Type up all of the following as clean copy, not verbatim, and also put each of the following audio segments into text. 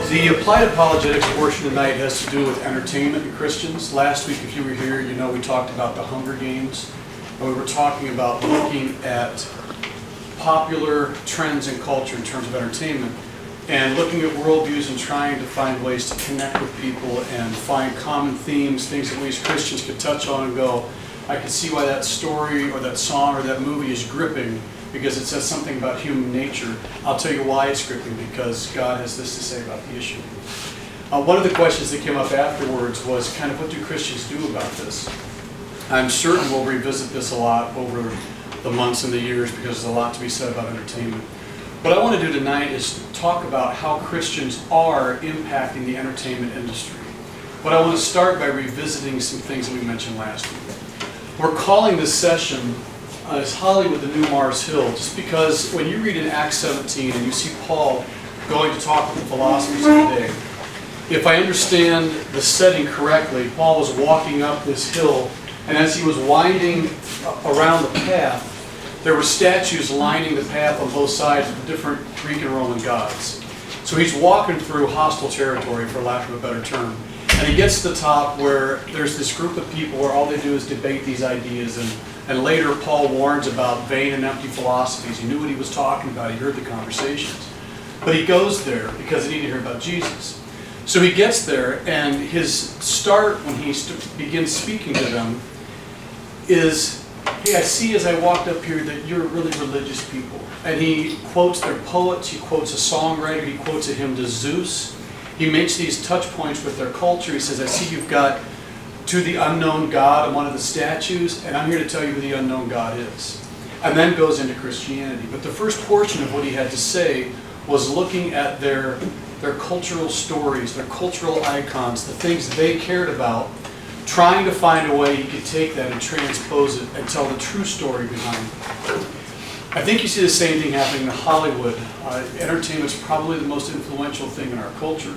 The applied apologetics portion tonight has to do with entertainment and Christians. Last week, if you were here, you know we talked about the Hunger Games. And we were talking about looking at popular trends in culture in terms of entertainment and looking at worldviews and trying to find ways to connect with people and find common themes, things that we as Christians could touch on and go, I can see why that story or that song or that movie is gripping because it says something about human nature. I'll tell you why it's gripping, because God has this to say about the issue. One of the questions that came up afterwards was kind of what do Christians do about this? I'm certain we'll revisit this a lot over the months and the years because there's a lot to be said about entertainment. What I want to do tonight is talk about how Christians are impacting the entertainment industry. But I want to start by revisiting some things that we mentioned last week. We're calling this session as Hollywood the New Mars Hill, just because when you read in Acts 17 and you see Paul going to talk with the philosophers of the day, if I understand the setting correctly, Paul was walking up this hill, and as he was winding around the path, there were statues lining the path on both sides of the different Greek and Roman gods. So he's walking through hostile territory, for lack of a better term. And he gets to the top where there's this group of people where all they do is debate these ideas. And later Paul warns about vain and empty philosophies. He knew what he was talking about. He heard the conversations. But he goes there because he needed to hear about Jesus. So he gets there, and his start when he begins speaking to them is, hey, I see as I walked up here that you're really religious people. And he quotes their poets, he quotes a songwriter, he quotes a hymn to Zeus. He makes these touch points with their culture. He says, I see you've got to the unknown God on one of the statues, and I'm here to tell you who the unknown God is. And then goes into Christianity. But the first portion of what he had to say was looking at their cultural stories, their cultural icons, the things they cared about, trying to find a way he could take that and transpose it and tell the true story behind it. I think you see the same thing happening in Hollywood. Entertainment's probably the most influential thing in our culture.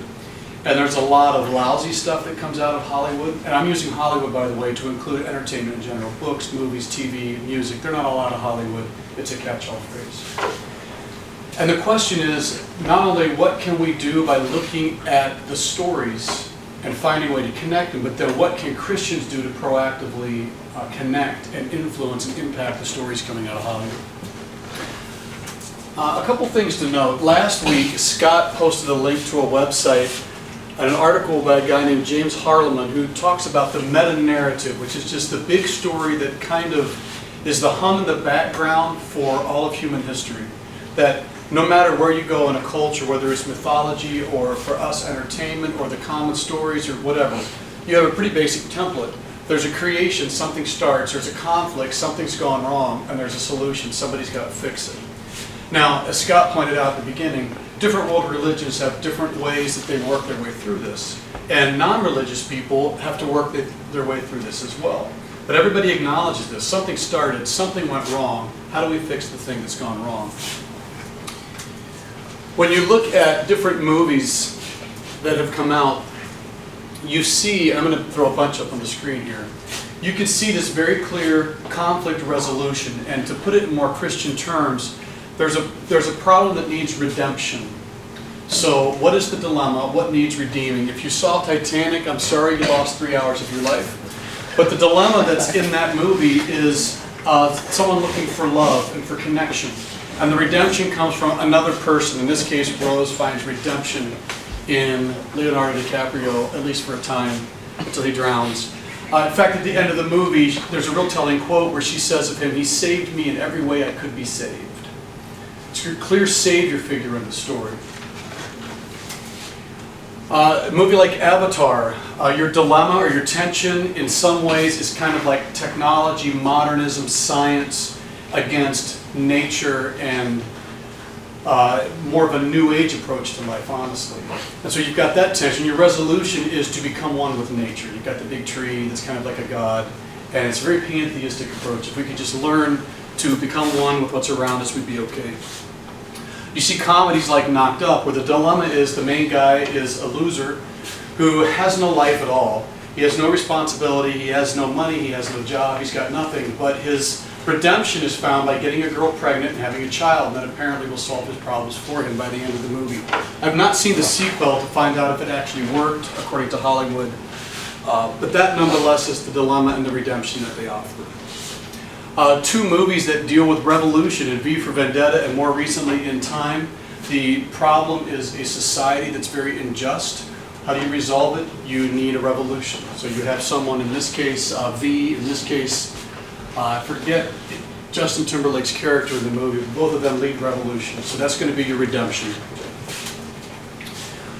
And there's a lot of lousy stuff that comes out of Hollywood. And I'm using Hollywood, by the way, to include entertainment in general. Books, movies, TV, music. They're not all out of Hollywood. It's a catch-all phrase. And the question is, not only what can we do by looking at the stories and finding a way to connect them, but then what can Christians do to proactively connect and influence and impact the stories coming out of Hollywood? A couple things to note. Last week, Scott posted a link to a website, an article by a guy named James Harleman, who talks about the meta-narrative, which is just the big story that kind of is the hum in the background for all of human history. That no matter where you go in a culture, whether it's mythology or for us entertainment or the common stories or whatever, you have a pretty basic template. There's a creation, something starts, there's a conflict, something's gone wrong, and there's a solution, somebody's got to fix it. Now, as Scott pointed out at the beginning, different world religions have different ways that they work their way through this. And non-religious people have to work their way through this as well. But everybody acknowledges this. Something started, something went wrong. How do we fix the thing that's gone wrong? When you look at different movies that have come out, you see, I'm going to throw a bunch up on the screen here, you can see this very clear conflict resolution. And to put it in more Christian terms, there's a problem that needs redemption. So what is the dilemma? What needs redeeming? If you saw Titanic, I'm sorry you lost 3 hours of your life. But the dilemma that's in that movie is someone looking for love and for connection. And the redemption comes from another person. In this case, Rose finds redemption in Leonardo DiCaprio, at least for a time, until he drowns. In fact, at the end of the movie, there's a real telling quote where she says of him, he saved me in every way I could be saved. It's your clear savior figure in the story. A movie like Avatar, your dilemma or your tension in some ways is kind of like technology, modernism, science against nature and more of a new age approach to life, honestly. And so you've got that tension. Your resolution is to become one with nature. You've got the big tree that's kind of like a god, and it's a very pantheistic approach. If we could just learn to become one with what's around us, we'd be okay. You see comedies like Knocked Up, where the dilemma is the main guy is a loser who has no life at all. He has no responsibility, he has no money, he has no job, he's got nothing, but his Redemption is found by getting a girl pregnant and having a child, and that apparently will solve his problems for him by the end of the movie. I've not seen the sequel to find out if it actually worked, according to Hollywood, but that nonetheless is the dilemma and the redemption that they offer. Two movies that deal with revolution, in V for Vendetta and more recently In Time. The problem is a society that's very unjust. How do you resolve it? You need a revolution. So you have someone, in this case V, in this case, I forget Justin Timberlake's character in the movie. Both of them lead revolution. So that's going to be your redemption.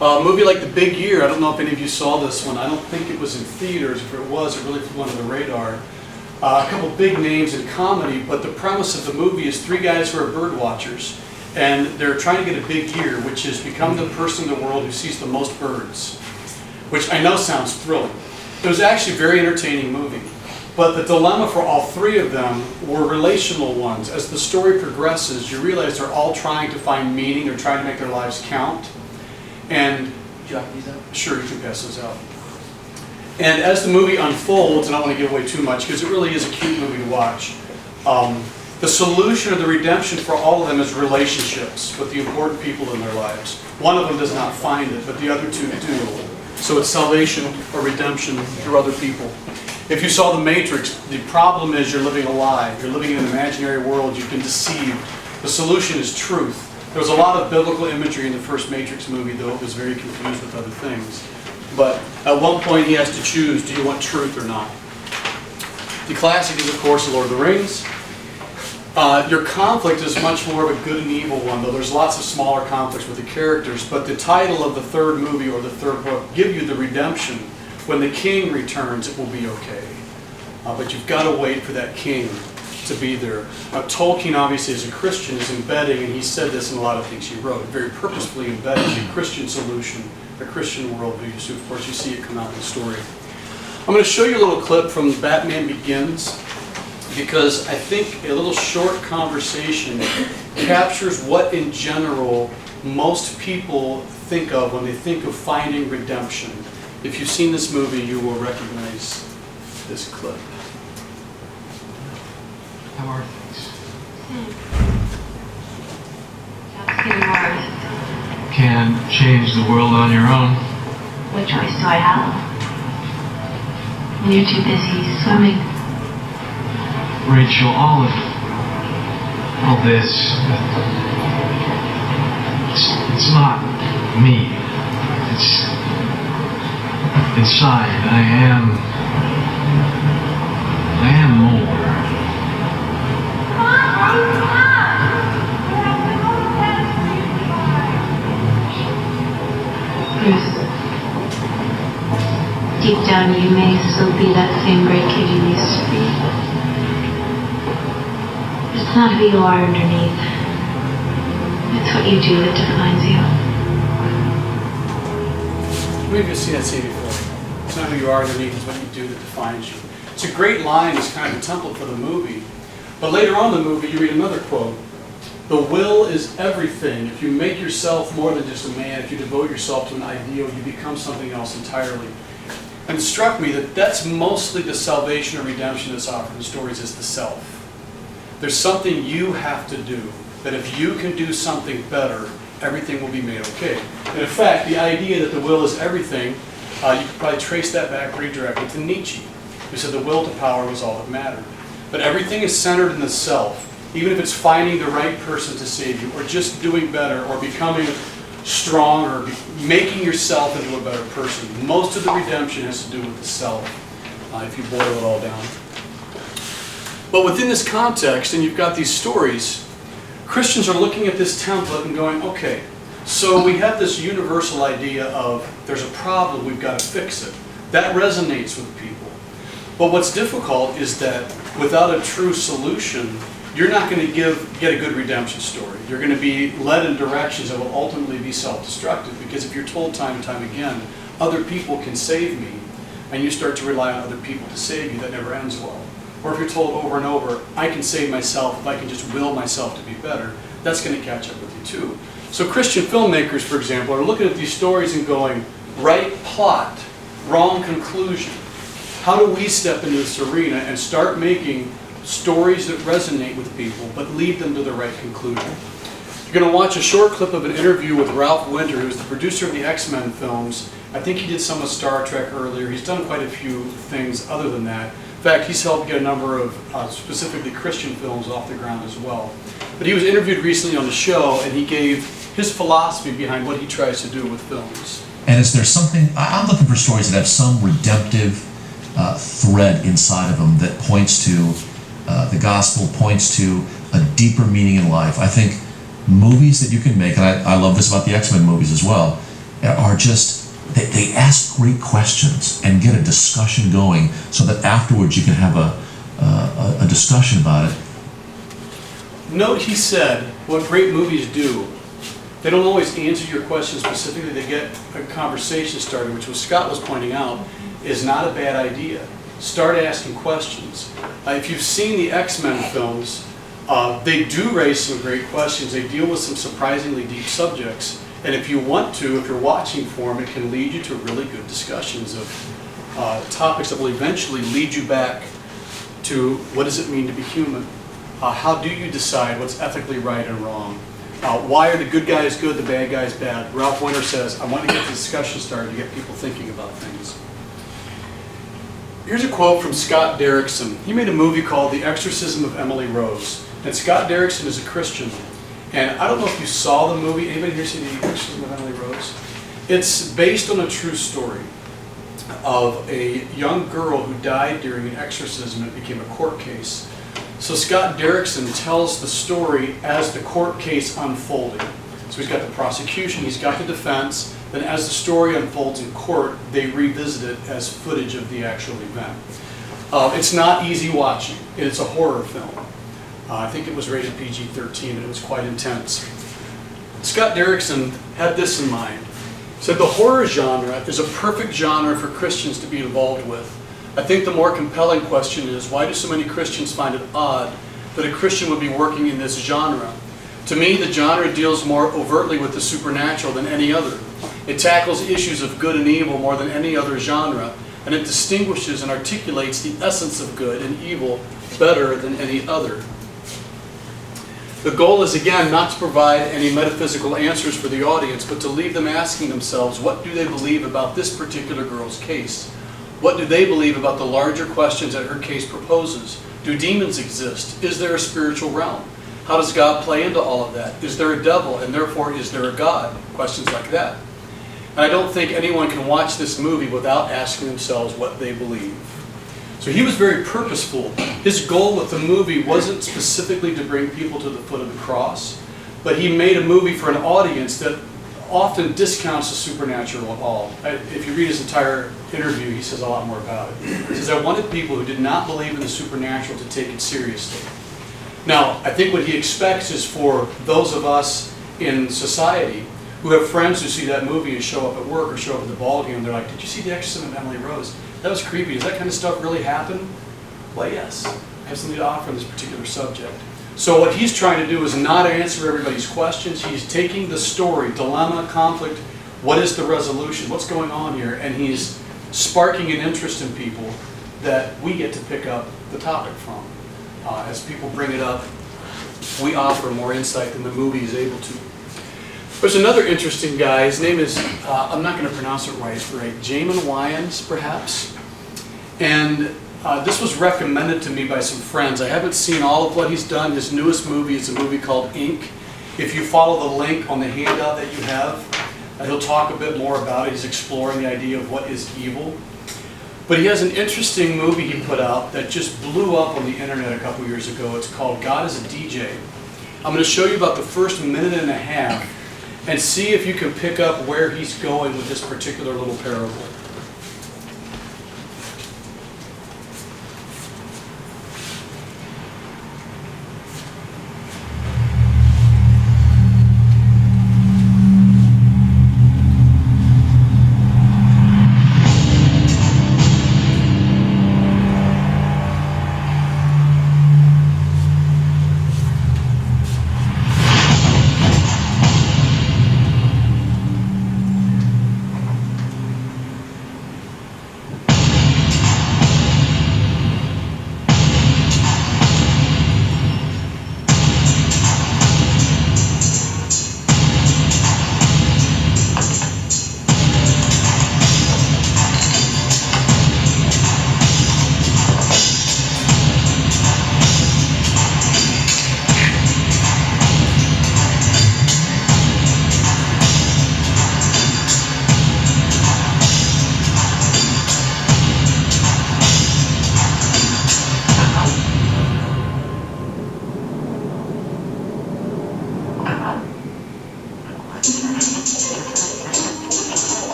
A movie like The Big Year, I don't know if any of you saw this one. I don't think it was in theaters. If it was, it really flew under the radar. A couple big names in comedy, but the premise of the movie is three guys who are bird watchers, and they're trying to get a big year, which is become the person in the world who sees the most birds, which I know sounds thrilling. It was actually a very entertaining movie. But the dilemma for all three of them were relational ones. As the story progresses, you realize they're all trying to find meaning, they're trying to make their lives count. And Jot these up? sure, you can pass those out. And as the movie unfolds, and I don't want to give away too much because it really is a cute movie to watch, the solution or the redemption for all of them is relationships with the important people in their lives. One of them does not find it, but the other two do. So it's salvation or redemption through other people. If you saw The Matrix, the problem is you're living a lie. You're living in an imaginary world. You've been deceived. The solution is truth. There was a lot of biblical imagery in the first Matrix movie, though it was very confused with other things. But at one point he has to choose, do you want truth or not? The classic is, of course, Lord of the Rings. Your conflict is much more of a good and evil one, though there's lots of smaller conflicts with the characters. But the title of the third movie or the third book give you the redemption. When the king returns, it will be okay. But you've got to wait for that king to be there. Tolkien, obviously, as a Christian, is embedding, and he said this in a lot of things he wrote, very purposefully embedding a Christian solution, a Christian worldview. So, of course, you see it come out in the story. I'm going to show you a little clip from Batman Begins, because I think a little short conversation captures what, in general, most people think of when they think of finding redemption. If you've seen this movie, you will recognize this clip. How are things? Job's getting worse. Can change the world on your own. What choice do I have? When you're too busy swimming. Rachel, all this, it's not me. It's inside. I am more. Bruce, deep down you may still be that same great kid you used to be. It's not who you are underneath. It's what you do that defines you. Maybe you've seen that scene before. It's not who you are underneath, it's what you do that defines you. It's a great line, it's kind of a template for the movie. But later on in the movie, you read another quote. The will is everything. If you make yourself more than just a man, if you devote yourself to an ideal, you become something else entirely. And it struck me that that's mostly the salvation or redemption that's offered in stories, is the self. There's something you have to do, that if you can do something better, everything will be made okay. And in fact, the idea that the will is everything, you could probably trace that back pretty directly to Nietzsche, who said the will to power was all that mattered. But everything is centered in the self, even if it's finding the right person to save you, or just doing better, or becoming strong, or making yourself into a better person. Most of the redemption has to do with the self, if you boil it all down. But within this context, and you've got these stories, Christians are looking at this template and going, okay, so we have this universal idea of there's a problem, we've got to fix it. That resonates with people. But what's difficult is that without a true solution, you're not going to get a good redemption story. You're going to be led in directions that will ultimately be self-destructive, because if you're told time and time again, other people can save me, and you start to rely on other people to save you, that never ends well. Or if you're told over and over, I can save myself if I can just will myself to be better, that's going to catch up with you too. So Christian filmmakers, for example, are looking at these stories and going, right plot, wrong conclusion. How do we step into this arena and start making stories that resonate with people, but lead them to the right conclusion. You're going to watch a short clip of an interview with Ralph Winter, who's the producer of the X-Men films. I think he did some of Star Trek earlier. He's done quite a few things other than that. In fact, he's helped get a number of specifically Christian films off the ground as well. But he was interviewed recently on the show, and he gave his philosophy behind what he tries to do with films. And is there something, I'm looking for stories that have some redemptive thread inside of them that points to the gospel, points to a deeper meaning in life. I think movies that you can make, and I love this about the X-Men movies as well, are just, they ask great questions and get a discussion going so that afterwards you can have a discussion about it. Note he said, what great movies do, they don't always answer your question specifically, they get a conversation started, which what Scott was pointing out is not a bad idea. Start asking questions. If you've seen the X-Men films, they do raise some great questions. They deal with some surprisingly deep subjects. And if you want to, if you're watching for them, it can lead you to really good discussions of topics that will eventually lead you back to what does it mean to be human? How do you decide what's ethically right and wrong? Why are the good guys good, the bad guys bad? Ralph Winter says, I want to get the discussion started to get people thinking about things. Here's a quote from Scott Derrickson. He made a movie called The Exorcism of Emily Rose. And Scott Derrickson is a Christian. And I don't know if you saw the movie. Anybody here see The Exorcism of Emily Rose? It's based on a true story of a young girl who died during an exorcism and it became a court case. So Scott Derrickson tells the story as the court case unfolded. So he's got the prosecution, he's got the defense, then as the story unfolds in court, they revisit it as footage of the actual event. It's not easy watching. It's a horror film. I think it was rated PG-13 and it was quite intense. Scott Derrickson had this in mind. He said the horror genre is a perfect genre for Christians to be involved with. I think the more compelling question is, why do so many Christians find it odd that a Christian would be working in this genre? To me, the genre deals more overtly with the supernatural than any other. It tackles issues of good and evil more than any other genre, and it distinguishes and articulates the essence of good and evil better than any other. The goal is, again, not to provide any metaphysical answers for the audience, but to leave them asking themselves, what do they believe about this particular girl's case? What do they believe about the larger questions that her case proposes? Do demons exist? Is there a spiritual realm? How does God play into all of that? Is there a devil, and therefore is there a God? Questions like that. And I don't think anyone can watch this movie without asking themselves what they believe. So he was very purposeful. His goal with the movie wasn't specifically to bring people to the foot of the cross, but he made a movie for an audience that often discounts the supernatural at all. If you read his entire interview, he says a lot more about it. He says, I wanted people who did not believe in the supernatural to take it seriously. Now, I think what he expects is for those of us in society who have friends who see that movie and show up at work or show up at the ball game, they're like, did you see The Exorcism of Emily Rose? That was creepy. Does that kind of stuff really happen? Well, yes. I have something to offer on this particular subject. So what he's trying to do is not answer everybody's questions. He's taking the story, dilemma, conflict, what is the resolution, what's going on here, and he's sparking an interest in people that we get to pick up the topic from. As people bring it up, we offer more insight than the movie is able to. There's another interesting guy. His name is, I'm not going to pronounce it right, Jamin Wyans, perhaps. And this was recommended to me by some friends. I haven't seen all of what he's done. His newest movie is a movie called Ink. If you follow the link on the handout that you have, he'll talk a bit more about it. He's exploring the idea of what is evil. But he has an interesting movie he put out that just blew up on the internet a couple years ago. It's called God is a DJ. I'm going to show you about the first minute and a half and see if you can pick up where he's going with this particular little parable.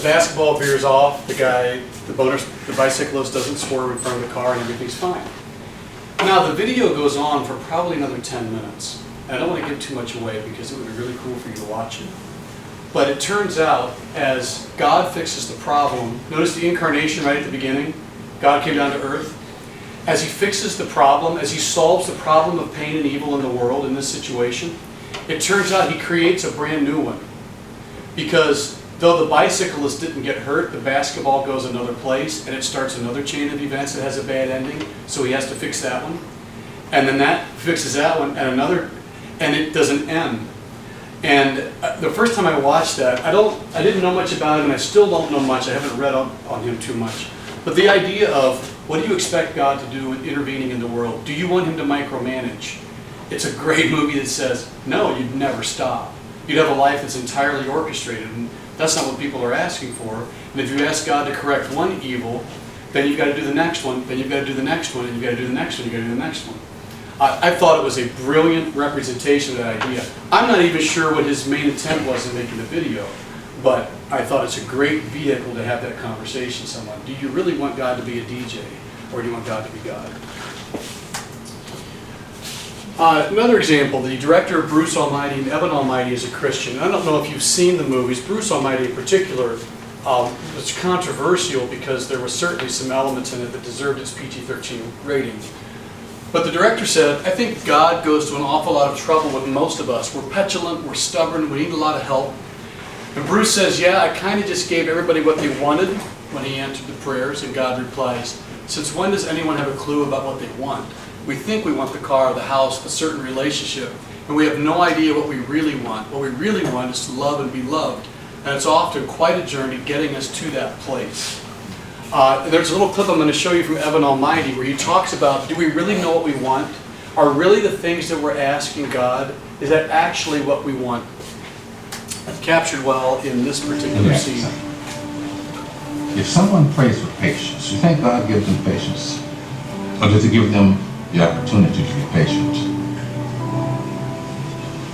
basketball veers off, the bicyclist doesn't swerve in front of the car, and everything's fine. Now, the video goes on for probably another 10 minutes. And I don't want to give too much away because it would be really cool for you to watch it. But it turns out, as God fixes the problem, notice the incarnation right at the beginning? God came down to earth. As he fixes the problem, as he solves the problem of pain and evil in the world in this situation, it turns out he creates a brand new one. Because though the bicyclist didn't get hurt, the basketball goes another place, and it starts another chain of events that has a bad ending, so he has to fix that one. And then that fixes that one, and another, and it doesn't end. And the first time I watched that, I didn't know much about him, and I still don't know much. I haven't read on him too much. But the idea of, what do you expect God to do with intervening in the world? Do you want him to micromanage? It's a great movie that says, no, you'd never stop. You'd have a life that's entirely orchestrated, and that's not what people are asking for. And if you ask God to correct one evil, then you've got to do the next one, then you've got to do the next one, and you've got to do the next one, you've got to do the next one. I thought it was a brilliant representation of that idea. I'm not even sure what his main intent was in making the video, but I thought it's a great vehicle to have that conversation with someone. Do you really want God to be a DJ, or do you want God to be God? Another example, the director of Bruce Almighty and Evan Almighty is a Christian. I don't know if you've seen the movies. Bruce Almighty in particular was controversial because there were certainly some elements in it that deserved its PG-13 rating. But the director said, I think God goes to an awful lot of trouble with most of us. We're petulant, we're stubborn, we need a lot of help. And Bruce says, yeah, I kind of just gave everybody what they wanted when he answered the prayers, and God replies, since when does anyone have a clue about what they want? We think we want the car, the house, a certain relationship, and we have no idea what we really want. What we really want is to love and be loved. And it's often quite a journey getting us to that place. There's a little clip I'm going to show you from Evan Almighty where he talks about, do we really know what we want? Are really the things that we're asking God, is that actually what we want? It's captured well in this particular scene. If someone prays for patience, you think God gives them patience? Or does he give them the opportunity to be patient?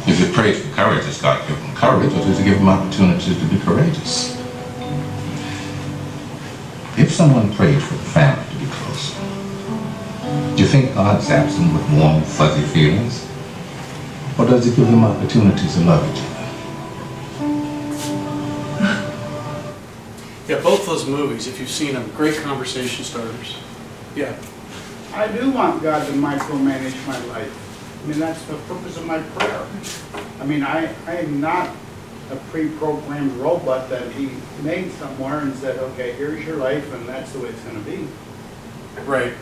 If he prays for courage, does God give them courage, or does he give them opportunities to be courageous? If someone prays for the family to be closer, do you think God zaps them with warm, fuzzy feelings? Or does he give them opportunities to love each other? Yeah, both those movies, if you've seen them, great conversation starters. Yeah. I do want God to micromanage my life. I mean, that's the purpose of my prayer. I mean, I am not a pre-programmed robot that he made somewhere and said, okay, here's your life and that's the way it's going to be. Right.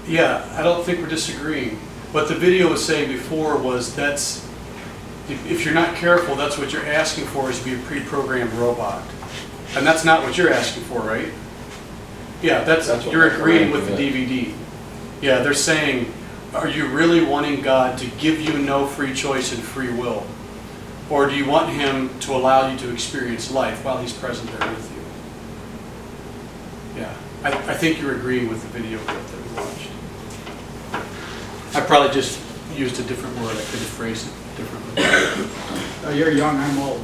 Yeah, I don't think we're disagreeing. What the video was saying before was that's, if you're not careful, that's what you're asking for is to be a pre-programmed robot. And that's not what you're asking for, right? Yeah, that's you're agreeing with the DVD. Yeah, they're saying, are you really wanting God to give you no free choice and free will? Or do you want him to allow you to experience life while he's present there with you? Yeah, I think you're agreeing with the video clip that we watched. I probably just used a different word. I could have phrased it differently. Oh, you're young, I'm old.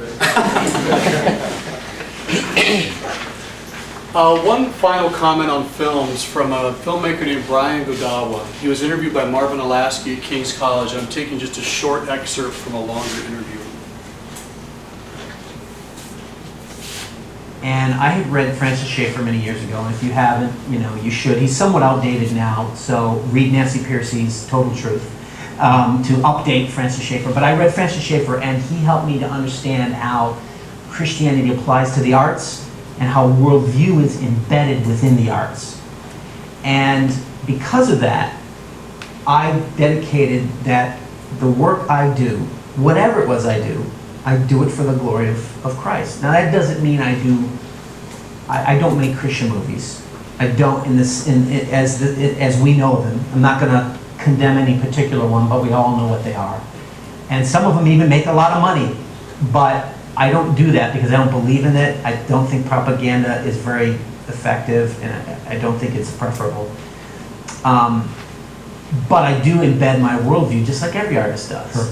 One final comment on films from a filmmaker named Brian Godawa. He was interviewed by Marvin Alasky at King's College. I'm taking just a short excerpt from a longer interview. And I had read Francis Schaeffer many years ago, and if you haven't, you should. He's somewhat outdated now, so read Nancy Pearcey's Total Truth to update Francis Schaeffer. But I read Francis Schaeffer, and he helped me to understand how Christianity applies to the arts and how worldview is embedded within the arts. And because of that, I dedicated that the work I do, whatever it was I do it for the glory of Christ. Now that doesn't mean I don't make Christian movies. I don't as we know them. I'm not going to condemn any particular one, but we all know what they are. And some of them even make a lot of money, but I don't do that because I don't believe in it. I don't think propaganda is very effective, and I don't think it's preferable. But I do embed my worldview just like every artist does. Sure.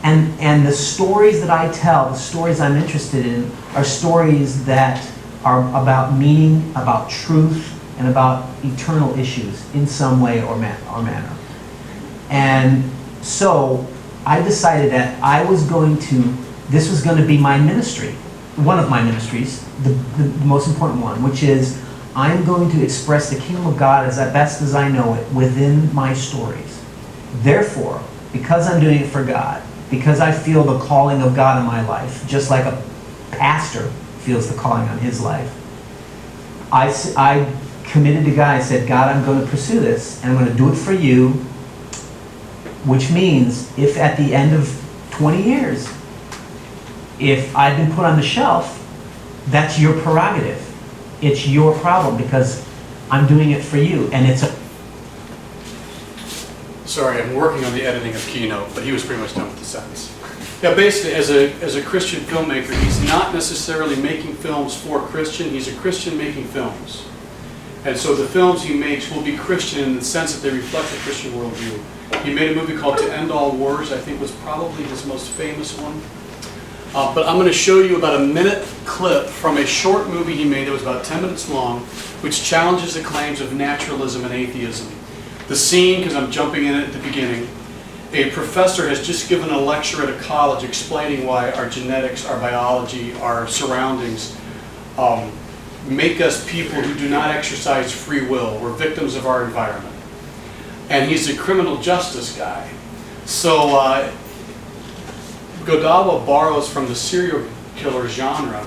And the stories that I tell, the stories I'm interested in, are stories that are about meaning, about truth, and about eternal issues in some way or manner. And so I decided that this was going to be my ministry, one of my ministries, the most important one, which is I'm going to express the kingdom of God as best as I know it within my stories. Therefore, because I'm doing it for God, because I feel the calling of God in my life, just like a pastor feels the calling on his life, I committed to God. I said, God, I'm going to pursue this, and I'm going to do it for you, which means if at the end of 20 years, if I've been put on the shelf, that's your prerogative. It's your problem because I'm doing it for you, and it's a... Sorry, I'm working on the editing of Keynote, but he was pretty much done with the sentence. Yeah, basically, as a Christian filmmaker, he's not necessarily making films for Christian, he's a Christian making films. And so the films he makes will be Christian in the sense that they reflect the Christian worldview. He made a movie called To End All Wars, I think was probably his most famous one. But I'm going to show you about a minute clip from a short movie he made that was about 10 minutes long, which challenges the claims of naturalism and atheism. The scene, because I'm jumping in at the beginning, a professor has just given a lecture at a college explaining why our genetics, our biology, our surroundings make us people who do not exercise free will. We're victims of our environment. And he's a criminal justice guy. So Godawa borrows from the serial killer genre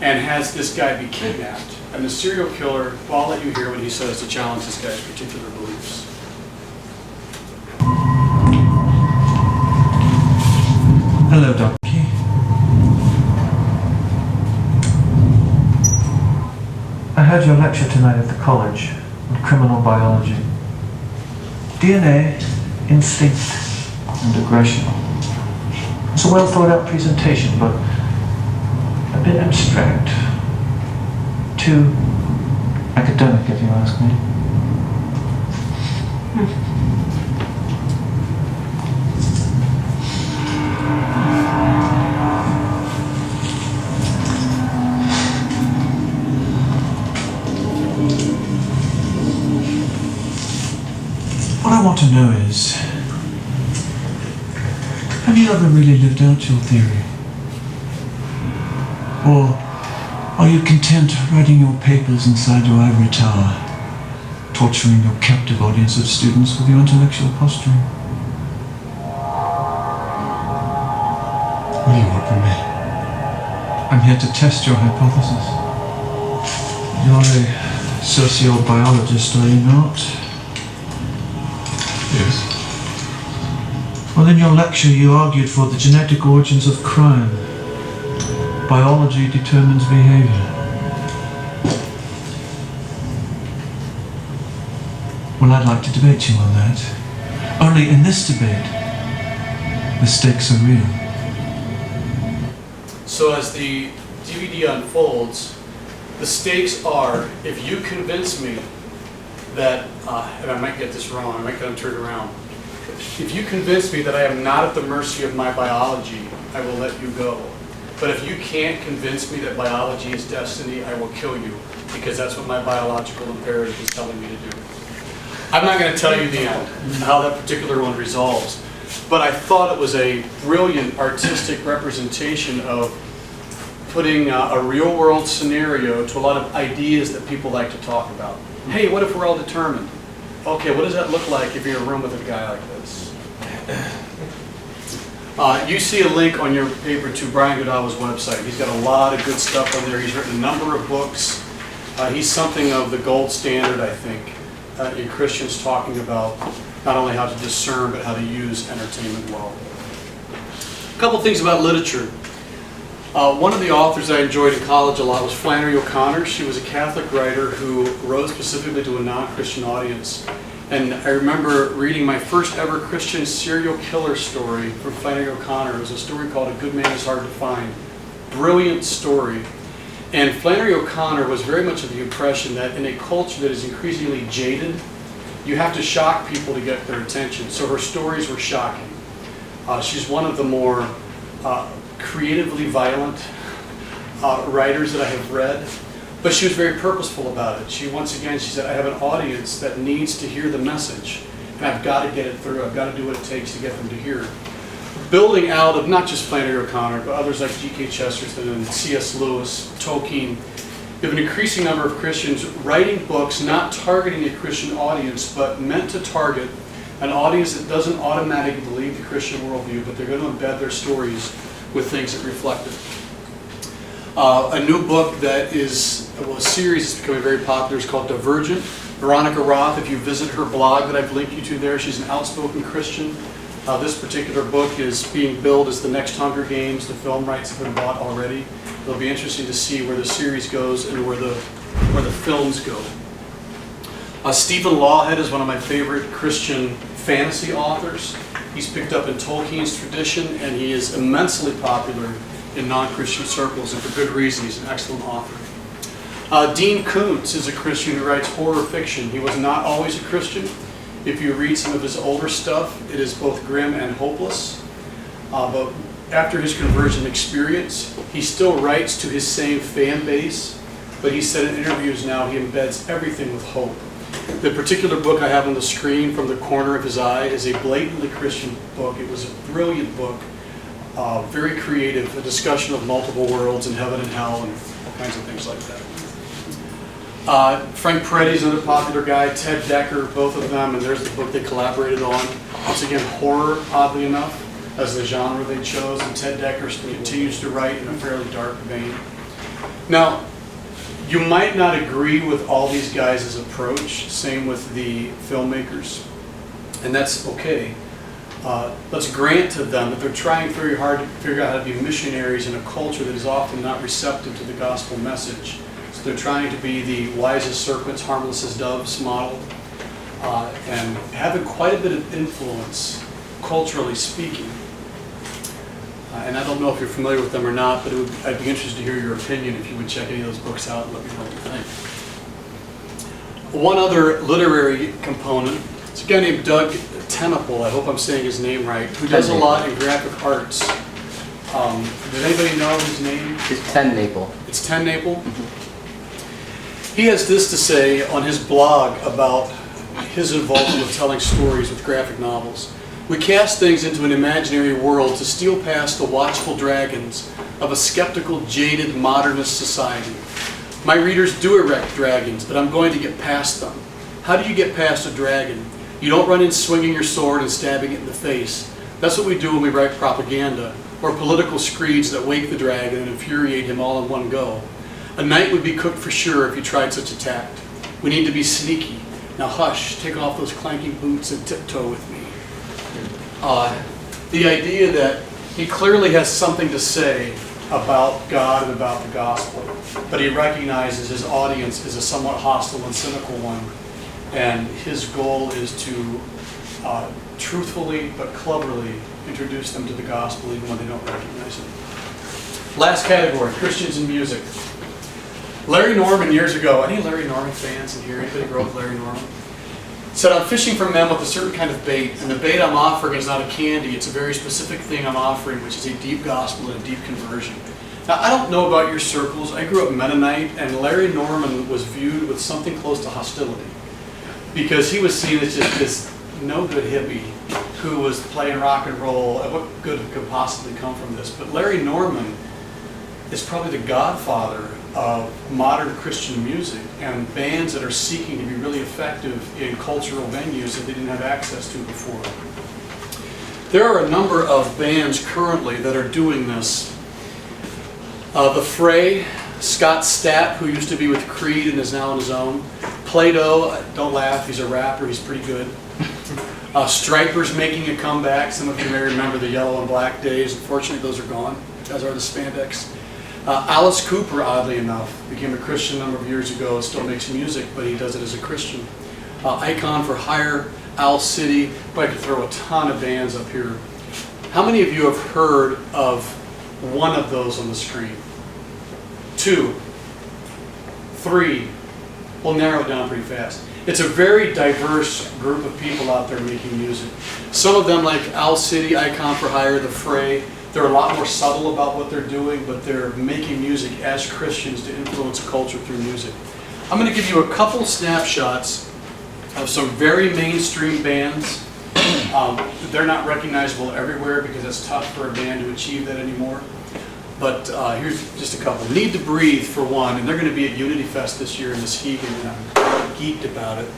and has this guy be kidnapped. And the serial killer, well, I'll let you hear what he says to challenge this guy's particular beliefs. Hello, Dr. Key. I heard your lecture tonight at the college on criminal biology. DNA, instinct, and aggression. It's a well thought out presentation, but a bit abstract. Too academic, if you ask me. What I want to know is, have you ever really lived out your theory? Or are you content writing your papers inside your ivory tower, torturing your captive audience of students with your intellectual posturing? What do you want from me? I'm here to test your hypothesis. You're a sociobiologist, are you not? Yes. Well, in your lecture you argued for the genetic origins of crime. Biology determines behavior. Well, I'd like to debate you on that. Only in this debate, the stakes are real. So as the DVD unfolds, the stakes are, if you convince me that, and I might get this wrong, I might get them turned around. If you convince me that I am not at the mercy of my biology, I will let you go. But if you can't convince me that biology is destiny, I will kill you, because that's what my biological imperative is telling me to do. I'm not going to tell you the end, how that particular one resolves, but I thought it was a brilliant artistic representation of putting a real-world scenario to a lot of ideas that people like to talk about. Hey, what if we're all determined? Okay, what does that look like if you're in a room with a guy like this? You see a link on your paper to Brian Godawa's website. He's got a lot of good stuff on there. He's written a number of books. He's something of the gold standard, I think, in Christians talking about not only how to discern, but how to use entertainment well. A couple things about literature. One of the authors I enjoyed in college a lot was Flannery O'Connor. She was a Catholic writer who wrote specifically to a non-Christian audience. And I remember reading my first ever Christian serial killer story from Flannery O'Connor. It was a story called A Good Man is Hard to Find. Brilliant story. And Flannery O'Connor was very much of the impression that in a culture that is increasingly jaded, you have to shock people to get their attention. So her stories were shocking. She's one of the more creatively violent writers that I have read. But she was very purposeful about it. She said, I have an audience that needs to hear the message, and I've got to get it through. I've got to do what it takes to get them to hear it. Building out of not just Flannery O'Connor, but others like G.K. Chesterton and C.S. Lewis, Tolkien, you have an increasing number of Christians writing books not targeting a Christian audience, but meant to target an audience that doesn't automatically believe the Christian worldview, but they're going to embed their stories with things that reflect it. A new book that is, well, a series that's becoming very popular is called Divergent. Veronica Roth, if you visit her blog that I've linked you to there, she's an outspoken Christian. This particular book is being billed as the next Hunger Games. The film rights have been bought already. It'll be interesting to see where the series goes and where the films go. Stephen Lawhead is one of my favorite Christian fantasy authors. He's picked up in Tolkien's tradition, and he is immensely popular in non-Christian circles, and for good reason. He's an excellent author. Dean Koontz is a Christian who writes horror fiction. He was not always a Christian. If you read some of his older stuff, it is both grim and hopeless. But after his conversion experience, he still writes to his same fan base, but he said in interviews now he embeds everything with hope. The particular book I have on the screen from the corner of his eye is a blatantly Christian book. It was a brilliant book, very creative, a discussion of multiple worlds and heaven and hell and all kinds of things like that. Frank Peretti's another popular guy, Ted Dekker, both of them, and there's the book they collaborated on. Once again, horror, oddly enough, as the genre they chose, and Ted Dekker continues to write in a fairly dark vein. Now, you might not agree with all these guys' approach, same with the filmmakers, and that's okay. Let's grant to them that they're trying very hard to figure out how to be missionaries in a culture that is often not receptive to the gospel message. So they're trying to be the wise as serpents, harmless as doves model, and having quite a bit of influence, culturally speaking. And I don't know if you're familiar with them or not, but I'd be interested to hear your opinion if you would check any of those books out and let me know what you think. One other literary component, it's a guy named Doug Tenneple, I hope I'm saying his name right, who does a lot in graphic arts. Does anybody know his name? It's Tenneple. It's Tenneple? Mm-hmm. He has this to say on his blog about his involvement with telling stories with graphic novels. We cast things into an imaginary world to steal past the watchful dragons of a skeptical, jaded, modernist society. My readers do erect dragons, but I'm going to get past them. How do you get past a dragon? You don't run in swinging your sword and stabbing it in the face. That's what we do when we write propaganda, or political screeds that wake the dragon and infuriate him all in one go. A night would be cooked for sure if you tried such a tact. We need to be sneaky. Now hush, take off those clanking boots and tiptoe with me. The idea that he clearly has something to say about God and about the gospel, but he recognizes his audience is a somewhat hostile and cynical one, and his goal is to truthfully but cleverly introduce them to the gospel even when they don't recognize it. Last category, Christians in music. Larry Norman years ago, any Larry Norman fans in here? Anybody grow up with Larry Norman? Said, I'm fishing for men with a certain kind of bait, and the bait I'm offering is not a candy, it's a very specific thing I'm offering, which is a deep gospel and a deep conversion. Now, I don't know about your circles. I grew up Mennonite, and Larry Norman was viewed with something close to hostility, because he was seen as just this no-good hippie who was playing rock and roll, and what good could possibly come from this? But Larry Norman is probably the godfather of modern Christian music and bands that are seeking to be really effective in cultural venues that they didn't have access to before. There are a number of bands currently that are doing this. The Fray, Scott Stapp, who used to be with Creed and is now on his own. Plato, don't laugh, he's a rapper, he's pretty good. Stripers making a comeback. Some of you may remember the yellow and black days. Unfortunately, those are gone, as are the spandex. Alice Cooper, oddly enough, became a Christian a number of years ago, still makes music, but he does it as a Christian. Icon for Hire, Owl City, I could throw a ton of bands up here. How many of you have heard of one of those on the screen? 2, 3, we'll narrow it down pretty fast. It's a very diverse group of people out there making music. Some of them, like Owl City, Icon for Hire, The Fray, They're a lot more subtle about what they're doing, but they're making music as Christians to influence culture through music. I'm going to give you a couple snapshots of some very mainstream bands. They're not recognizable everywhere because it's tough for a band to achieve that anymore. But here's just a couple. Need to Breathe, for one, and they're going to be at Unity Fest this year in Muskegon, and I'm geeked about it.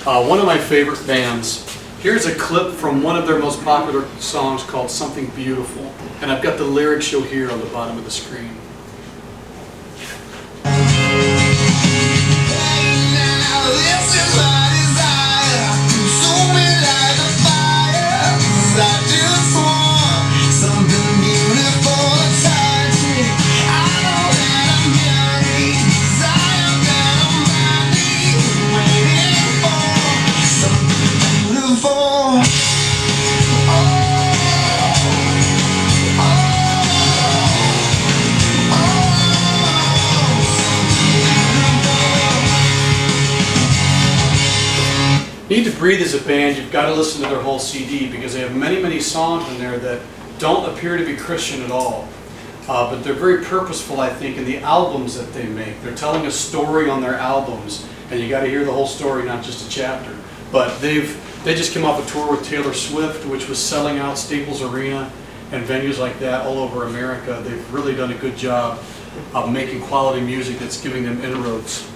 One of my favorite bands. Here's a clip from one of their most popular songs called Something Beautiful, and I've got the lyrics show here on the bottom of the screen. Need to Breathe is a band, you've got to listen to their whole CD because they have many, many songs in there that don't appear to be Christian at all. But they're very purposeful, I think, in the albums that they make. They're telling a story on their albums, and you got to hear the whole story, not just a chapter. But they just came off a tour with Taylor Swift, which was selling out Staples Arena and venues like that all over America. They've really done a good job of making quality music that's giving them inroads.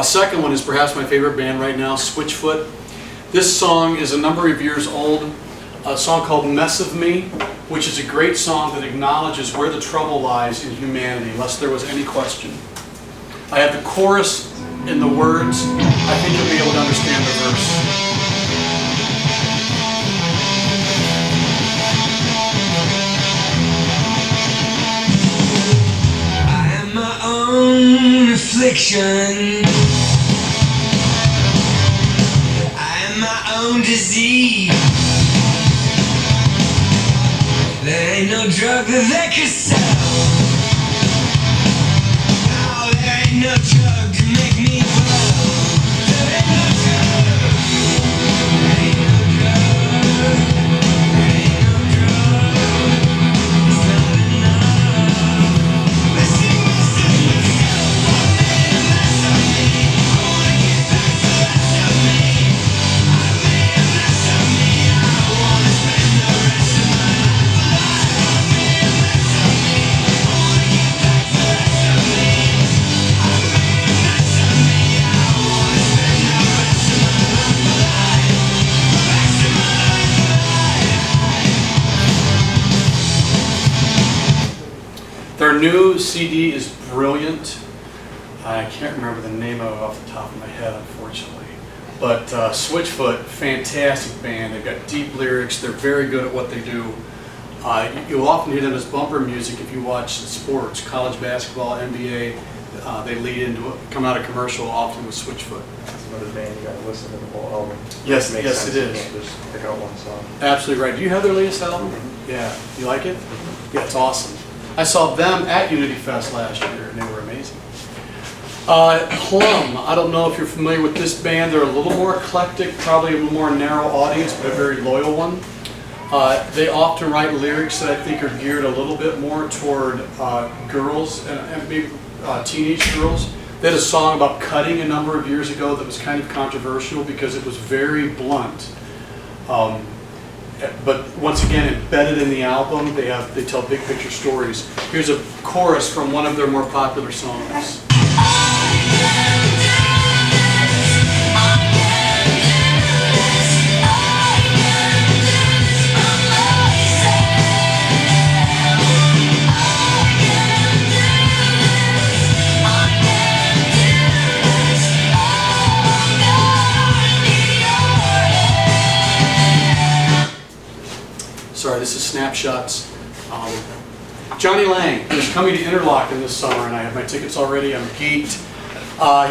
Second one is perhaps my favorite band right now, Switchfoot. This song is a number of years old, a song called Mess of Me, which is a great song that acknowledges where the trouble lies in humanity, lest there was any question. I have the chorus in the words. I think you'll be able to understand the verse. Reflection. I am my own disease. There ain't no drug that could sell. No, there ain't no drug to make me well. There ain't no drug. There ain't no drug. There ain't no drug. It's not enough. Listen, listen. Their new CD is brilliant. I can't remember the name of it off the top of my head, unfortunately. But Switchfoot, fantastic band. They've got deep lyrics. They're very good at what they do. You'll often hear them as bumper music if you watch sports, college basketball, NBA. They lead into come out of commercial often with Switchfoot. That's another band you got to listen to the whole album. Yes, Makes yes, sense. it You is. can't just pick out one song. Absolutely right. Do you have their latest album? Yeah. You like it? Yeah, it's awesome. I saw them at Unity Fest last year, and they were amazing. Plum. I don't know if you're familiar with this band. They're a little more eclectic, probably a little more narrow audience, but a very loyal one. They often write lyrics that I think are geared a little bit more toward girls and maybe teenage girls. They had a song about cutting a number of years ago that was kind of controversial because it was very blunt. But once again, embedded in the album, they tell big picture stories. Here's a chorus from one of their more popular songs. Sorry, this is snapshots. Johnny Lang is coming to Interlochen this summer, and I have my tickets already. I'm geeked.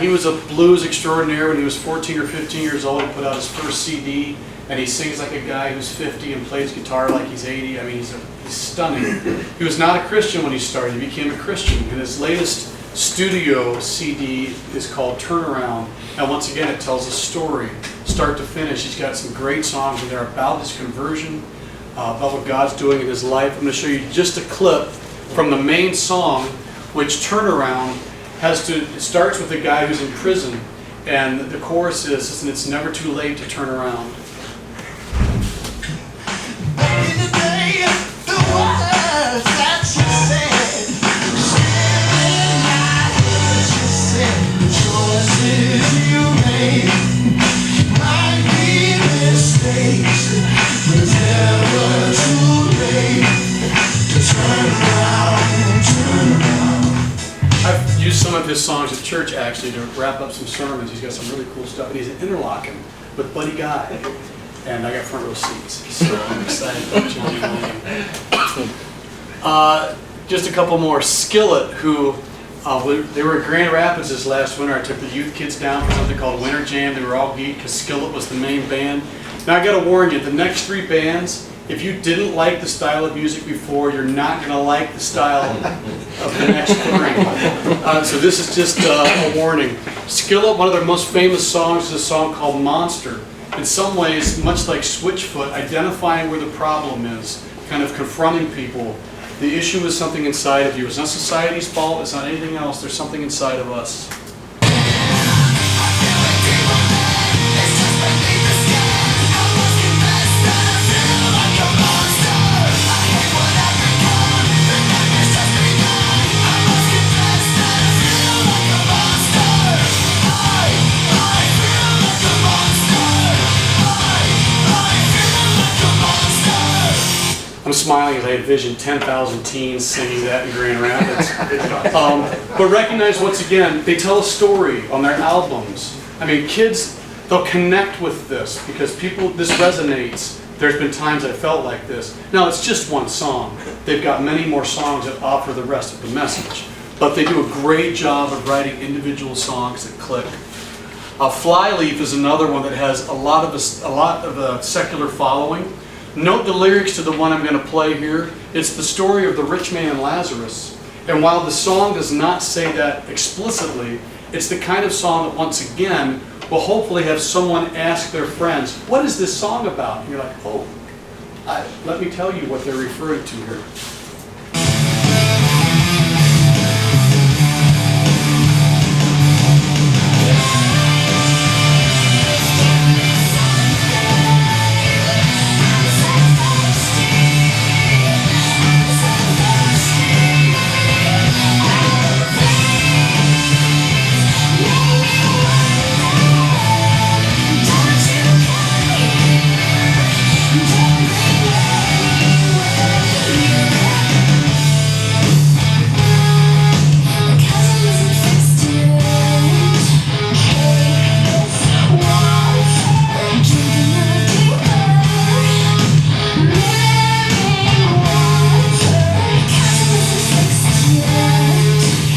He was a blues extraordinaire when he was 14 or 15 years old. He put out his first CD, and he sings like a guy who's 50 and plays guitar like he's 80. I mean, he's stunning. He was not a Christian when he started. He became a Christian, and his latest studio CD is called Turnaround, and once again, it tells a story, start to finish. He's got some great songs in there about his conversion. about what God's doing in his life. I'm going to show you just a clip from the main song, which Turnaround it starts with a guy who's in prison, and the chorus is, "It's never too late to turn around." I've used some of his songs at church actually to wrap up some sermons. He's got some really cool stuff, and he's in Interlochen with Buddy Guy, and I got front row seats, so I'm excited about Johnny Lang. Just a couple more. Skillet, who they were at Grand Rapids this last winter. I took the youth kids down for something called Winter Jam. They were all geeked because Skillet was the main band. Now I got to warn you, the next three bands, if you didn't like the style of music before, you're not going to like the style of the next three. So this is just a warning. Skillet, one of their most famous songs is a song called Monster. In some ways, much like Switchfoot, identifying where the problem is, kind of confronting people. The issue is something inside of you. It's not society's fault, it's not anything else, there's something inside of us. I'm smiling as I envision 10,000 teens singing that in Grand Rapids. But recognize, once again, they tell a story on their albums. I mean, kids, they'll connect with this because this resonates. There's been times I felt like this. Now, it's just one song. They've got many more songs that offer the rest of the message. But they do a great job of writing individual songs that click. Flyleaf is another one that has a lot of a secular following. Note the lyrics to the one I'm going to play here. It's the story of the rich man Lazarus. And while the song does not say that explicitly, it's the kind of song that, once again, will hopefully have someone ask their friends, "What is this song about?" And you're like, "Oh, let me tell you what they're referring to here."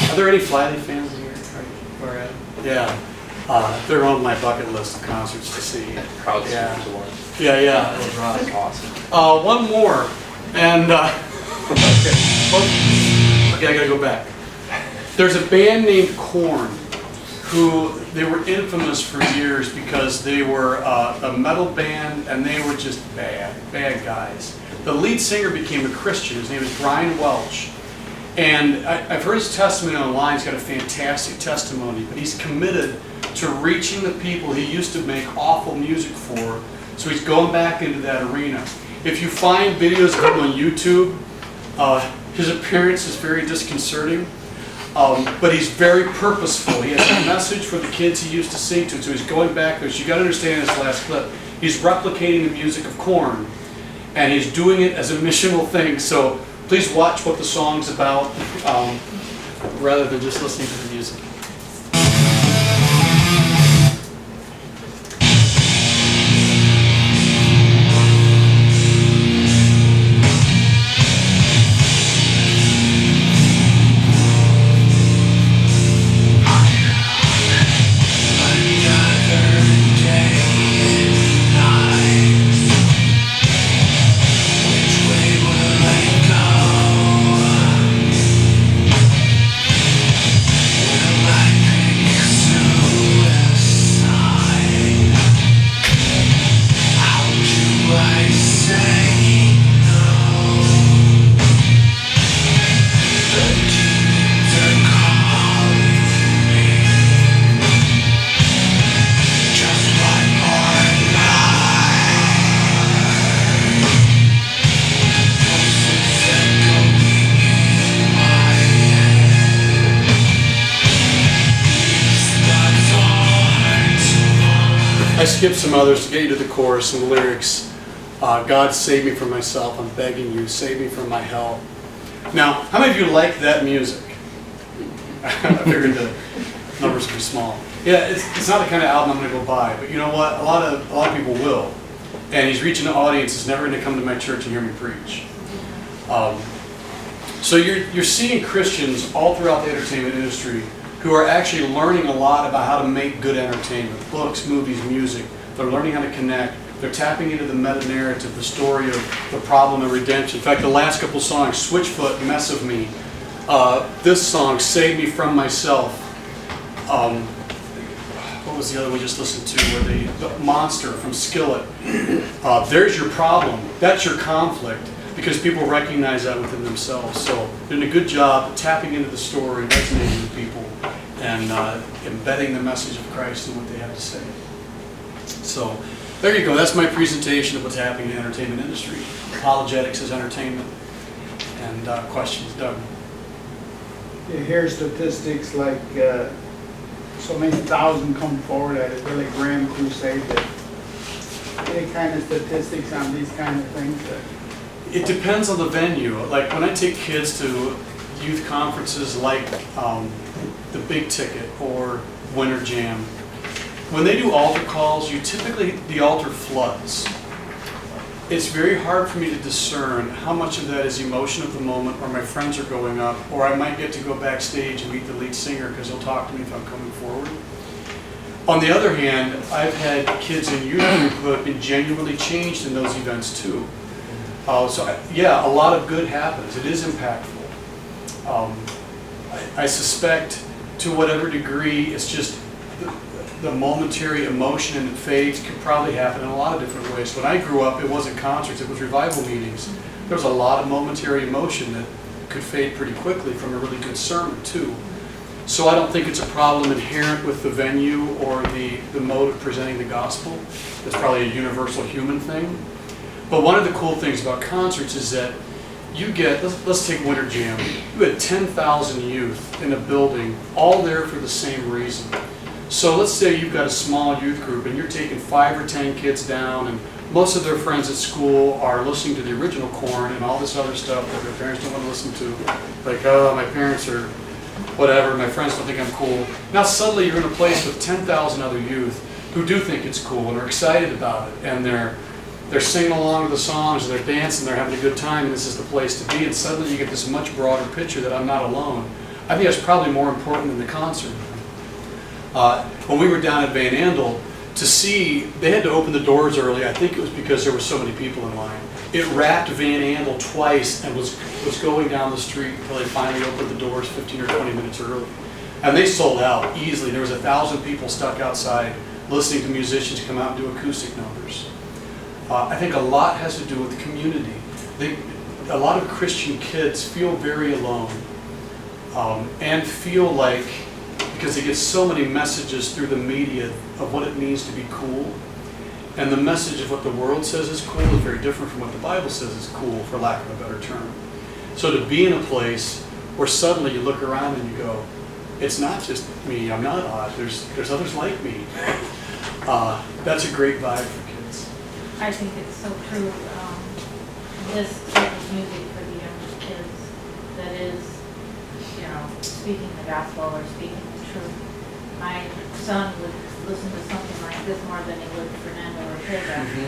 Are there any Flyleaf fans in here? Yeah. They're on my bucket list of concerts to see. Yeah. Yeah. That's awesome. One more, and okay, I gotta go back. There's a band named Korn, who they were infamous for years because they were a metal band and they were just bad guys. The lead singer became a Christian. His name is Brian Welch. And I've heard his testimony online. He's got a fantastic testimony, but he's committed to reaching the people he used to make awful music for. So he's going back into that arena. If you find videos of him on YouTube, his appearance is very disconcerting, but he's very purposeful. He has a message for the kids he used to sing to, so he's going back there. So you got to understand this last clip. He's replicating the music of Korn, and he's doing it as a missional thing. So please watch what the song's about, rather than just listening to the music. skip some others to get you to the chorus and the lyrics. God, save me from myself. I'm begging you, save me from my hell. Now, how many of you like that music? I figured the numbers would be small. Yeah, it's not the kind of album I'm going to go buy, but you know what? A lot of people will. And he's reaching an audience that's never going to come to my church and hear me preach. So you're seeing Christians all throughout the entertainment industry who are actually learning a lot about how to make good entertainment. Books, movies, music. They're learning how to connect. They're tapping into the meta-narrative, the story of the problem of redemption. In fact, the last couple songs, Switchfoot, Mess of Me, this song, Save Me From Myself. What was the other one we just listened to? Where the Monster from Skillet. There's your problem. That's your conflict. Because people recognize that within themselves. So they're doing a good job tapping into the story, resonating with people, and embedding the message of Christ in what they have to say. So there you go. That's my presentation of what's happening in the entertainment industry. Apologetics is entertainment. And questions, Doug? You hear statistics like so many thousand come forward at a really grand crusade. Any kind of statistics on these kind of things? It depends on the venue. Like when I take kids to youth conferences like the Big Ticket or Winter Jam, when they do altar calls, the altar floods. It's very hard for me to discern how much of that is emotion of the moment, or my friends are going up, or I might get to go backstage and meet the lead singer because he'll talk to me if I'm coming forward. On the other hand, I've had kids in youth group who have been genuinely changed in those events too. Yeah, a lot of good happens. It is impactful. I suspect to whatever degree it's just the momentary emotion and it fades could probably happen in a lot of different ways. When I grew up, it wasn't concerts, it was revival meetings. There was a lot of momentary emotion that could fade pretty quickly from a really good sermon too. So I don't think it's a problem inherent with the venue or the mode of presenting the gospel. It's probably a universal human thing. But one of the cool things about concerts is that you get, let's take Winter Jam. You had 10,000 youth in a building, all there for the same reason. So let's say you've got a small youth group and you're taking 5 or 10 kids down and most of their friends at school are listening to the original Korn and all this other stuff that their parents don't want to listen to. Like, oh, my parents are whatever, my friends don't think I'm cool. Now suddenly you're in a place with 10,000 other youth who do think it's cool and are excited about it, and they're singing along with the songs, and they're dancing, they're having a good time, and this is the place to be, and suddenly you get this much broader picture that I'm not alone. I think that's probably more important than the concert. When we were down at Van Andel, to see, they had to open the doors early. I think it was because there were so many people in line. It wrapped Van Andel twice and was going down the street until they finally opened the doors 15 or 20 minutes early. And they sold out easily. There was 1,000 people stuck outside listening to musicians come out and do acoustic numbers. I think a lot has to do with the community. A lot of Christian kids feel very alone and feel like, because they get so many messages through the media of what it means to be cool, and the message of what the world says is cool is very different from what the Bible says is cool, for lack of a better term. So to be in a place where suddenly you look around and you go, it's not just me, I'm not odd, there's others like me. That's a great vibe for kids. I think it's so true. This type of music for the younger kids that is, speaking the gospel or speaking the truth. My son would listen to something like this more than he would Fernando Ortega. He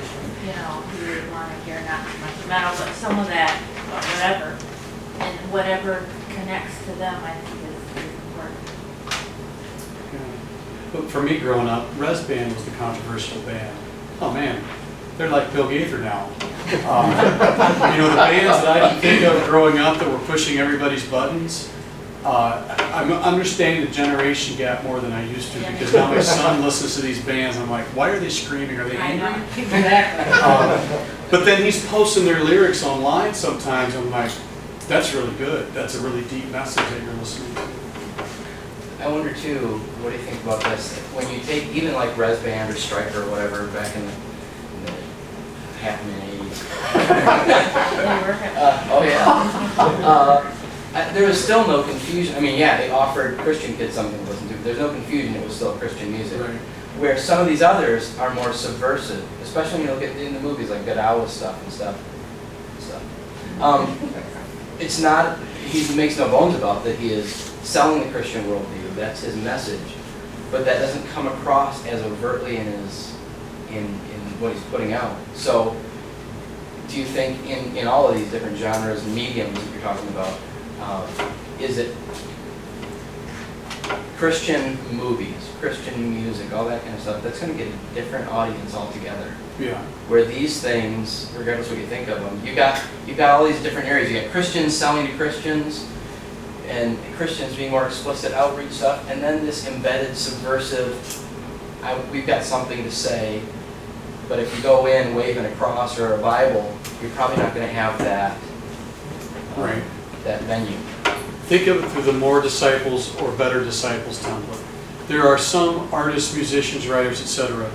would want to hear not too much metal, but some of that, whatever, and whatever connects to them, I think is important. But for me growing up, Res Band was the controversial band. Oh man, they're like Bill Gaither now. The bands that I can think of growing up that were pushing everybody's buttons, I'm understanding the generation gap more than I used to, because now my son listens to these bands and I'm like, why are they screaming? Are they angry? I know, exactly. But then he's posting their lyrics online sometimes. I'm like, that's really good. That's a really deep message that you're listening to. I wonder too, what do you think about this? When you take even like Res Band or Striker or whatever back in the half-minute 80s. Oh yeah. There was still no confusion. I mean, yeah, they offered Christian kids something to listen to, but there's no confusion. It was still Christian music. Right. Where some of these others are more subversive, especially when you look at in the movies like Godawa stuff and stuff. It's not, he makes no bones about that he is selling the Christian worldview, that's his message, but that doesn't come across as overtly in what he's putting out. So, do you think in all of these different genres and mediums that you're talking about, is it Christian movies, Christian music, all that kind of stuff, that's going to get a different audience altogether? Yeah. Where these things, regardless what you think of them, you've got all these different areas. You got Christians selling to Christians, and Christians being more explicit outreach stuff, and then this embedded subversive, we've got something to say, but if you go in waving a cross or a Bible, you're probably not going to have that, Right. that venue. Think of it through the more disciples or better disciples template. There are some artists, musicians, writers, etc.,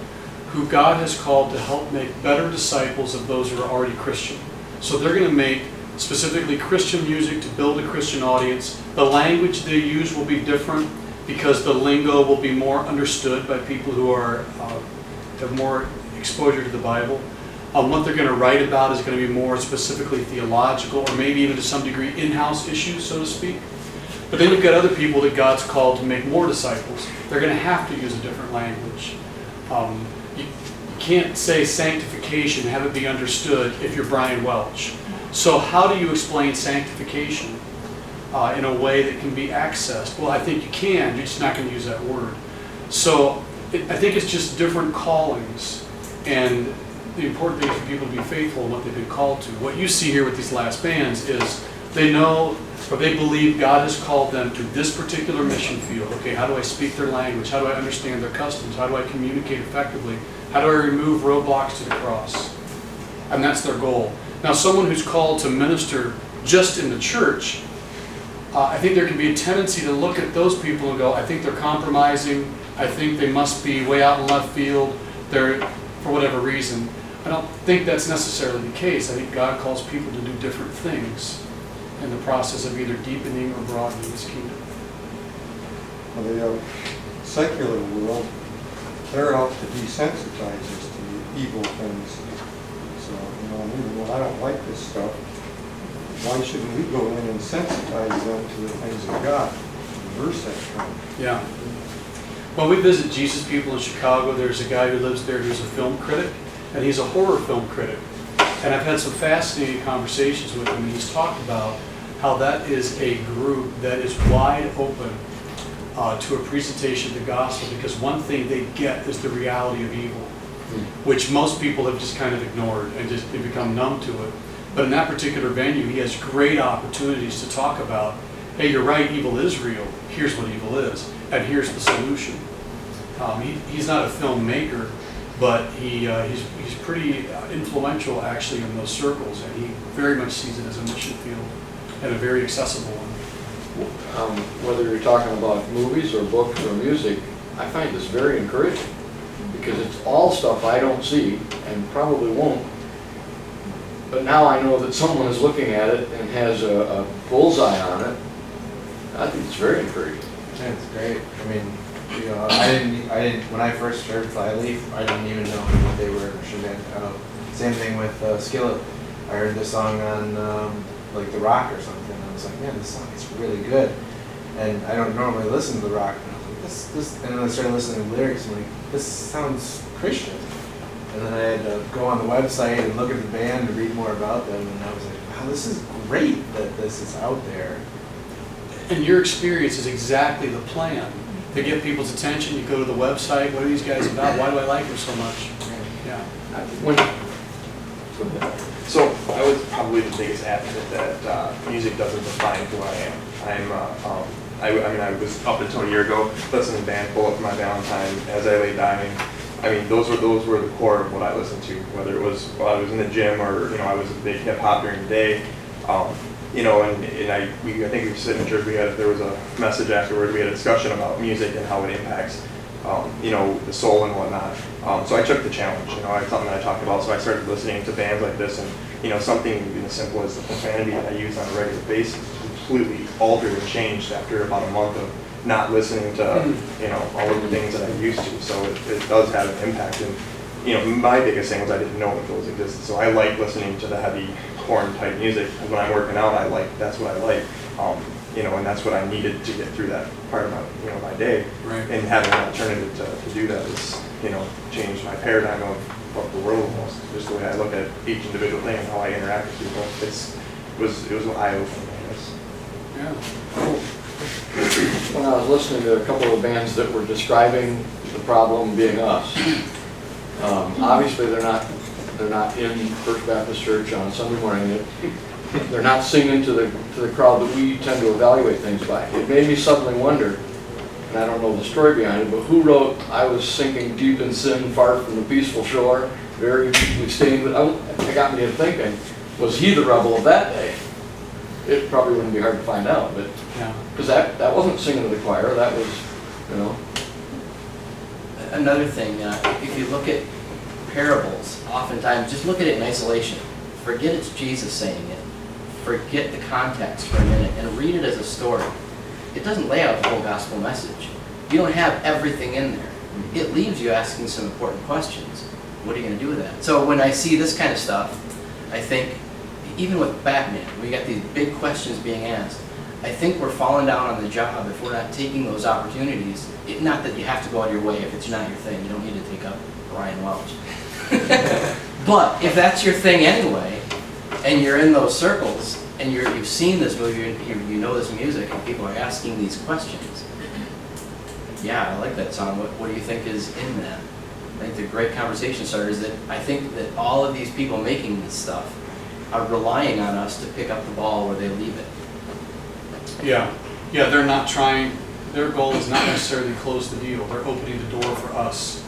who God has called to help make better disciples of those who are already Christian. So they're going to make specifically Christian music to build a Christian audience. The language they use will be different because the lingo will be more understood by people who are have more exposure to the Bible. What they're going to write about is going to be more specifically theological, or maybe even to some degree in-house issues, so to speak. But then you've got other people that God's called to make more disciples. They're going to have to use a different language. You can't say sanctification, have it be understood if you're Brian Welch. So how do you explain sanctification in a way that can be accessed? Well, I think you can, you're just not going to use that word. So I think it's just different callings, and the important thing is for people to be faithful in what they've been called to. What you see here with these last bands is they know, or they believe God has called them to this particular mission field. Okay, how do I speak their language? How do I understand their customs? How do I communicate effectively? How do I remove roadblocks to the cross? And that's their goal. Now, someone who's called to minister just in the church, I think there can be a tendency to look at those people and go, I think they're compromising. I think they must be way out in left field. They're, for whatever reason. I don't think that's necessarily the case. I think God calls people to do different things in the process of either deepening or broadening His kingdom. Well, the secular world, they're out to desensitize us to the evil things. So, even when I don't like this stuff, why shouldn't we go in and sensitize them to the things of God? Reverse that trend. Yeah. When we visit Jesus People in Chicago, there's a guy who lives there who's a film critic, and he's a horror film critic. And I've had some fascinating conversations with him, and he's talked about how that is a group that is wide open to a presentation of the gospel, because one thing they get is the reality of evil, which most people have just kind of ignored and just they've become numb to it. But in that particular venue, he has great opportunities to talk about, hey, you're right, evil is real. Here's what evil is, and here's the solution. He's not a filmmaker, but he's pretty influential actually in those circles, and he very much sees it as a mission field and a very accessible one. Whether you're talking about movies or books or music, I find this very encouraging because it's all stuff I don't see and probably won't. But now I know that someone is looking at it and has a bullseye on it. I think it's very encouraging. It's great. I mean, I didn't. When I first heard Flyleaf, I didn't even know what they were. Same thing with Skillet. I heard the song on like The Rock or something. I was like, man, this song is really good. And I don't normally listen to The Rock. And I was like, this. And then I started listening to the lyrics. And I'm like, this sounds Christian. And then I had to go on the website and look at the band and read more about them. And I was like, wow, this is great that this is out there. And your experience is exactly the plan. To get people's attention, you go to the website, what are these guys about? Why do I like them so much? Yeah. So I was probably the biggest advocate that music doesn't define who I am. I was up until a year ago listening to band Pull Up For My Valentine, As I Lay Dying. I mean, those were the core of what I listened to, whether it was while I was in the gym or I was a big hip hop during the day. I think we sit in church. There was a message afterward. We had a discussion about music and how it impacts, the soul and whatnot. So I took the challenge. It's something that I talked about. So I started listening to bands like this, and something even as simple as the profanity that I use on a regular basis completely altered and changed after about a month of not listening to, you know, all of the things that I used to. So it does have an impact. And, you know, my biggest thing was I didn't know those existed. So I like listening to the heavy horn type music. And when I'm working out, that's what I like. You know, and that's what I needed to get through that part of my, you know, my day. Right. And having an alternative to do that is, you know, changed my paradigm of the world almost. Just the way I look at each individual thing and how I interact with people. It was an eye-opening, I guess. Yeah. When I was listening to a couple of bands that were describing the problem being us, obviously they're not in First Baptist Church on a Sunday morning. They're not singing to the crowd that we tend to evaluate things by. It made me suddenly wonder, and I don't know the story behind it, but who wrote "I was sinking deep in sin, far from the peaceful shore, very deeply stained"? It got me to thinking, was he the rebel of that day? It probably wouldn't be hard to find out, but because that wasn't singing to the choir, that was, you know. Another thing, if you look at parables, oftentimes just look at it in isolation. Forget it's Jesus saying it. Forget the context for a minute and read it as a story. It doesn't lay out the whole gospel message. You don't have everything in there. It leaves you asking some important questions. What are you going to do with that? So when I see this kind of stuff, I think, even with Batman, we got these big questions being asked. I think we're falling down on the job if we're not taking those opportunities. Not that you have to go out of your way if it's not your thing. You don't need to take up Ryan Welch. But if that's your thing anyway, and you're in those circles, and you've seen this movie, you know this music, and people are asking these questions. Yeah, I like that song. What do you think is in that? I think the great conversation starter is that I think that all of these people making this stuff are relying on us to pick up the ball where they leave it. Yeah, they're not trying, their goal is not necessarily to close the deal. They're opening the door for us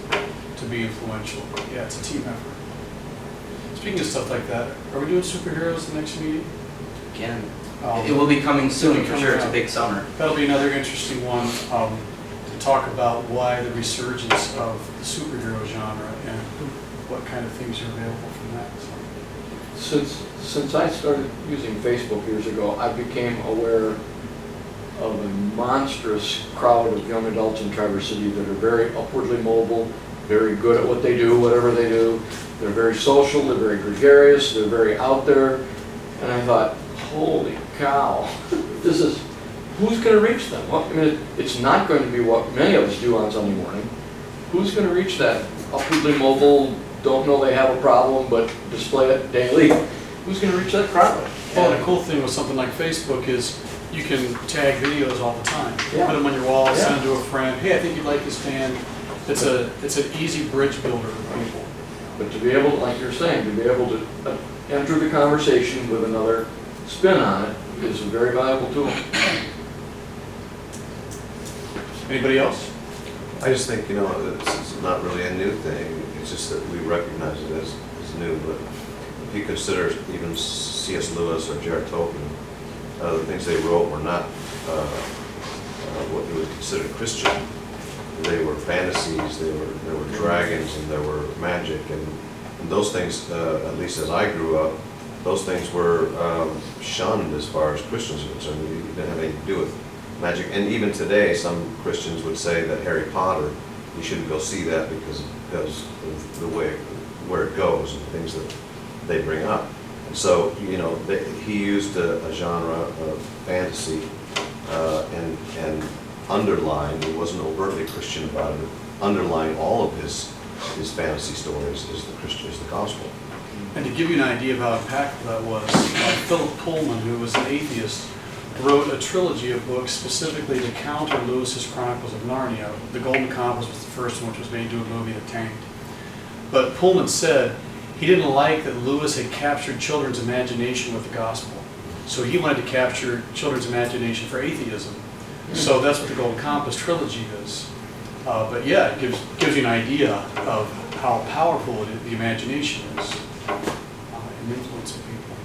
to be influential. Yeah, it's a team effort. Speaking of stuff like that, are we doing superheroes the next meeting? Again, it will be coming soon for sure. It's a big summer. That'll be another interesting one to talk about why the resurgence of the superhero genre and what kind of things are available from that. So. Since I started using Facebook years ago, I became aware of a monstrous crowd of young adults in Traverse City that are very upwardly mobile, very good at what they do, whatever they do. They're very social, they're very gregarious, they're very out there. And I thought, holy cow, who's going to reach them? Well, I mean, it's not going to be what many of us do on Sunday morning. Who's going to reach that upwardly mobile, don't know they have a problem, but display it daily? Who's going to reach that crowd? Well, the cool thing with something like Facebook is you can tag videos all the time. Yeah. Put them on your wall, Yeah. send them to a friend. Hey, I think you'd like this band. It's an easy bridge builder for people. But to be able, like you're saying, to be able to enter the conversation with another spin on it is a very valuable tool. Anybody else? I just think, you know, it's not really a new thing. It's just that we recognize it as new. But if you consider even C.S. Lewis or Jared Tolkien, the things they wrote were not what you would consider Christian. They were fantasies, there were dragons, and there were magic, and those things, at least as I grew up, those things were shunned as far as Christians are concerned. You didn't have anything to do with magic. And even today, some Christians would say that Harry Potter, you shouldn't go see that because of the way where it goes and things that they bring up. And so, you know, he used a genre of fantasy and underlying, he wasn't overtly Christian about it, underlying all of his fantasy stories is the gospel. And to give you an idea of how impactful that was, Philip Pullman, who was an atheist, wrote a trilogy of books specifically to counter Lewis's Chronicles of Narnia. The Golden Compass was the first one, which was made into a movie that tanked. But Pullman said he didn't like that Lewis had captured children's imagination with the gospel. So he wanted to capture children's imagination for atheism. So that's what the Golden Compass trilogy is. But yeah, it gives you an idea of how powerful the imagination is in influencing people.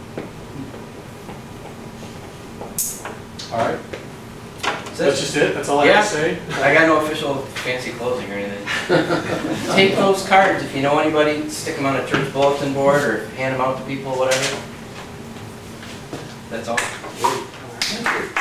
All right. That's just it? That's all I have to say? I got no official fancy closing or anything. Take those cards. If you know anybody, stick them on a church bulletin board or hand them out to people, whatever. That's all. Thank you.